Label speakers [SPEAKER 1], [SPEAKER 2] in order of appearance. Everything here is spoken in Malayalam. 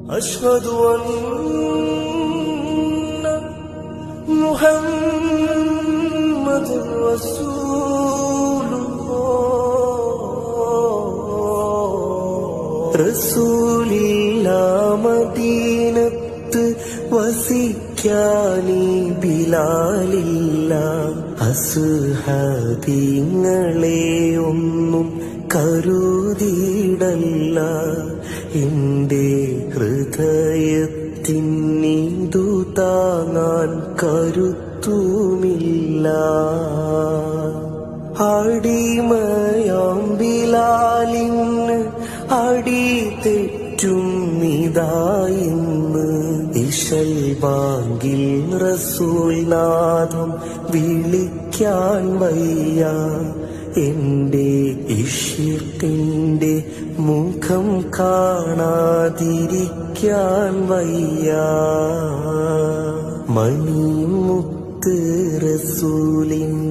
[SPEAKER 1] അശ്ഹദു അന്ന മുഹമ്മദൻ റസൂലുള്ളാഹ്. റസൂലില്ല മദീനത്ത് വസിക്കാനീ ബിലാലില്ല. അസ്ഹാബിങ്ങളെ ഒന്നും കരുതിയിടല്ല. എന്റെ ഹൃദയത്തിനീതു താങ്ങാൻ കരുത്തുമില്ല. അടിമയാം ബിലാലിന് അടി തെറ്റും ഇതായിന്ന്. ഇശൽ ബാങ്കിൽ റസൂൽ നാദം വിളിക്കാൻ വയ്യ. എന്റെ ഇഷ്കിന്റെ മുഖം കാണാതിരിക്കാൻ വയ്യ. മണിമുത്ത് റസൂലിൻ